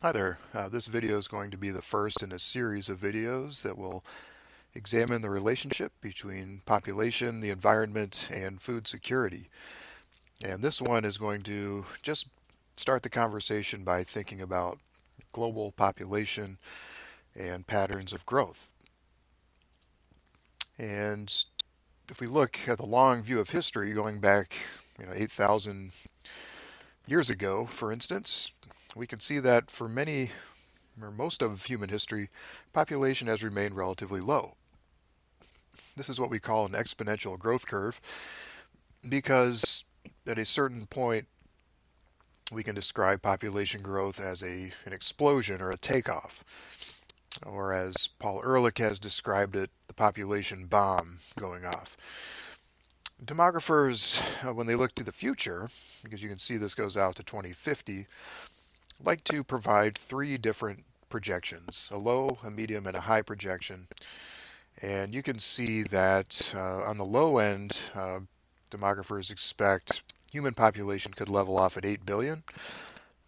Hi there. This video is going to be the first in a series of videos that will examine the relationship between population, the environment, and food security. And this one is going to just start the conversation by thinking about global population and patterns of growth. And if we look at the long view of history going back 8,000 years ago, for instance, we can see that for many or most of human history, population has remained relatively low. This is what we call an exponential growth curve because at a certain point we can describe population growth as an explosion or a takeoff, or as Paul Ehrlich has described it, the population bomb going off. Demographers, when they look to the future, because you can see this goes out to 2050, like to provide three different projections: a low, a medium, and a high projection. And you can see that on the low end, demographers expect human population could level off at 8 billion.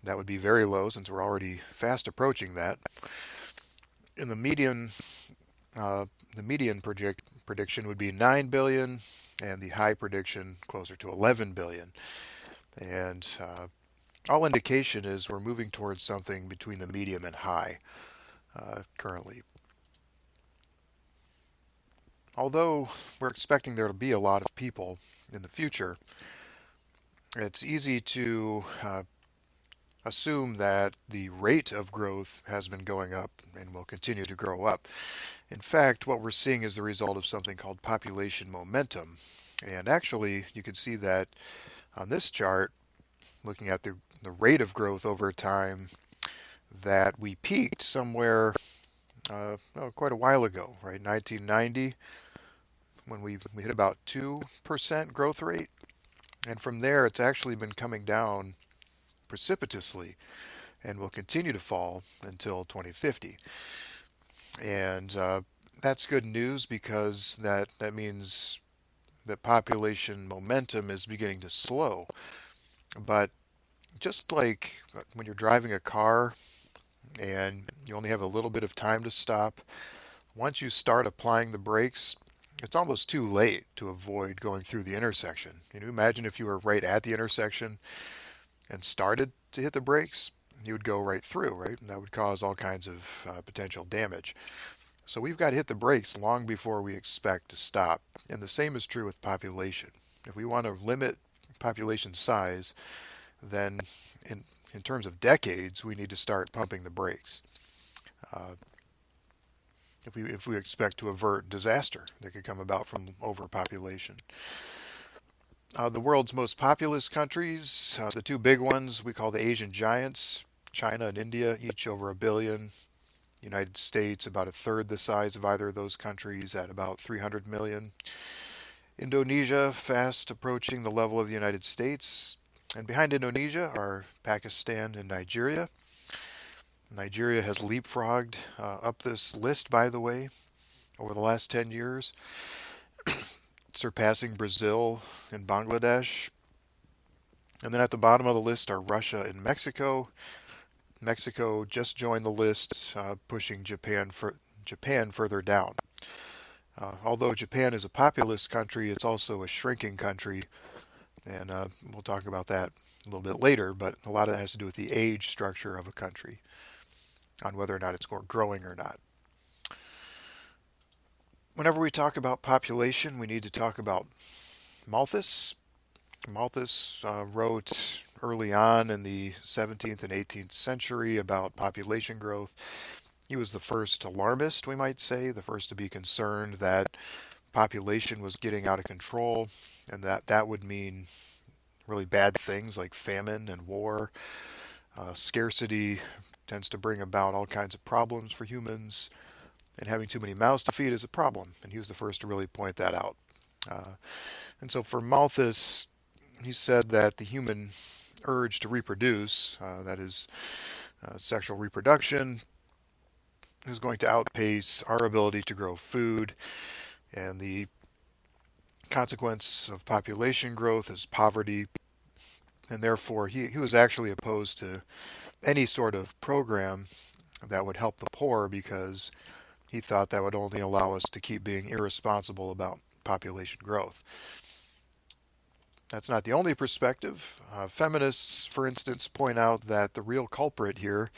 That would be very low since we're already fast approaching that. In uh, the median prediction would be 9 billion, and the high prediction closer to 11 billion. And all indication is we're moving towards something between the medium and high currently. Although we're expecting there to be a lot of people in the future, it's easy to assume that the rate of growth has been going up and will continue to grow up. In fact, what we're seeing is the result of something called population momentum. And actually, you can see that on this chart, looking at the rate of growth over time, that we peaked somewhere quite a while ago, right? 1990, when we hit about 2% growth rate. And from there, it's actually been coming down precipitously and will continue to fall until 2050. And that's good news because that means that population momentum is beginning to slow. But just like when you're driving a car and you only have a little bit of time to stop, once you start applying the brakes, it's almost too late to avoid going through the intersection. Can you imagine if you were right at the intersection and started to hit the brakes? You would go right through, right? And that would cause all kinds of potential damage. So we've got to hit the brakes long before we expect to stop. And the same is true with population. If we want to limit population size, then in, in terms of decades, we need to start pumping the brakes. Uh, if we expect to avert disaster that could come about from overpopulation. The world's most populous countries, the two big ones we call the Asian giants, China and India, each over a billion. United States, about a third the size of either of those countries at about 300 million. Indonesia, fast approaching the level of the United States. And behind Indonesia are Pakistan and Nigeria. Nigeria has leapfrogged up this list, by the way, over the last 10 years, surpassing Brazil and Bangladesh. And then at the bottom of the list are Russia and Mexico. Mexico just joined the list, pushing Japan further down. Although Japan is a populous country, it's also a shrinking country, and we'll talk about that a little bit later, but a lot of that has to do with the age structure of a country, on whether or not it's growing or not. Whenever we talk about population, we need to talk about Malthus. Malthus wrote early on in the 17th and 18th century about population growth. He was the first alarmist, we might say, the first to be concerned that population was getting out of control and that would mean really bad things like famine and war. Scarcity tends to bring about all kinds of problems for humans, and having too many mouths to feed is a problem. And he was the first to really point that out. And so for Malthus, he said that the human urge to reproduce, that is, sexual reproduction, is going to outpace our ability to grow food, and the consequence of population growth is poverty, and therefore he was actually opposed to any sort of program that would help the poor because he thought that would only allow us to keep being irresponsible about population growth. That's not the only perspective. Feminists, for instance, point out that the real culprit here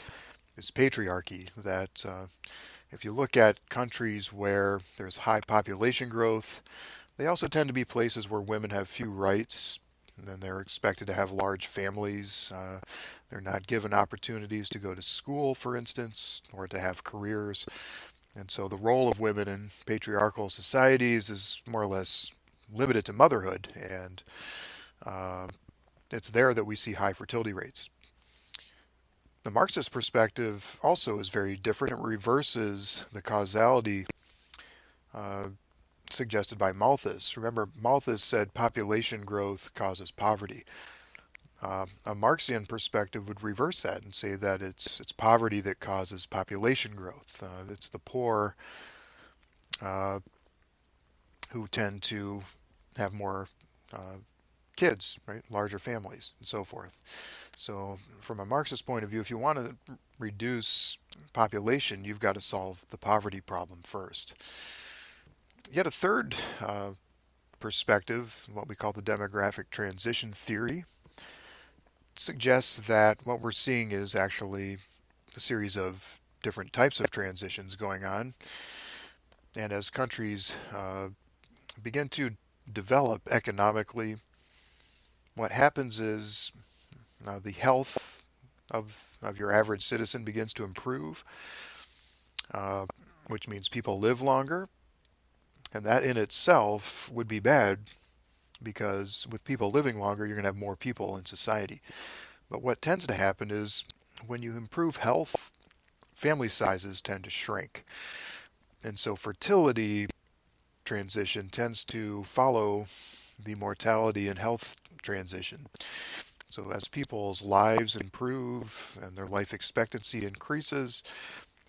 is patriarchy. That if you look at countries where there's high population growth, they also tend to be places where women have few rights, and then they're expected to have large families. They're not given opportunities to go to school, for instance, or to have careers. And so the role of women in patriarchal societies is more or less limited to motherhood, and uh, it's there that we see high fertility rates. The Marxist perspective also is very different. It reverses the causality uh, suggested by Malthus. Remember, Malthus said population growth causes poverty. A Marxian perspective would reverse that and say that it's poverty that causes population growth. It's the poor uh, who tend to have more uh, kids, right? Larger families, and so forth. So, from a Marxist point of view, if you want to reduce population, you've got to solve the poverty problem first. Yet a third perspective, what we call the demographic transition theory, suggests that what we're seeing is actually a series of different types of transitions going on. And as countries begin to develop economically, what happens is the health of your average citizen begins to improve, uh, which means people live longer. And that in itself would be bad because with people living longer, you're going to have more people in society. But what tends to happen is when you improve health, family sizes tend to shrink. And so fertility transition tends to follow the mortality and health transition. So as people's lives improve and their life expectancy increases,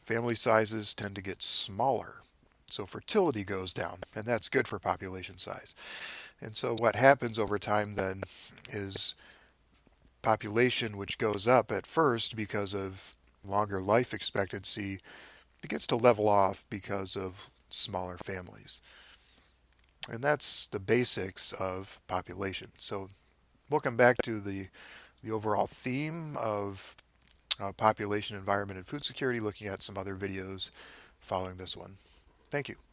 family sizes tend to get smaller. So fertility goes down, and that's good for population size. And so what happens over time then is population, which goes up at first because of longer life expectancy, begins to level off because of smaller families. And that's the basics of population. So we'll come back to the overall theme of population, environment, and food security, looking at some other videos following this one. Thank you.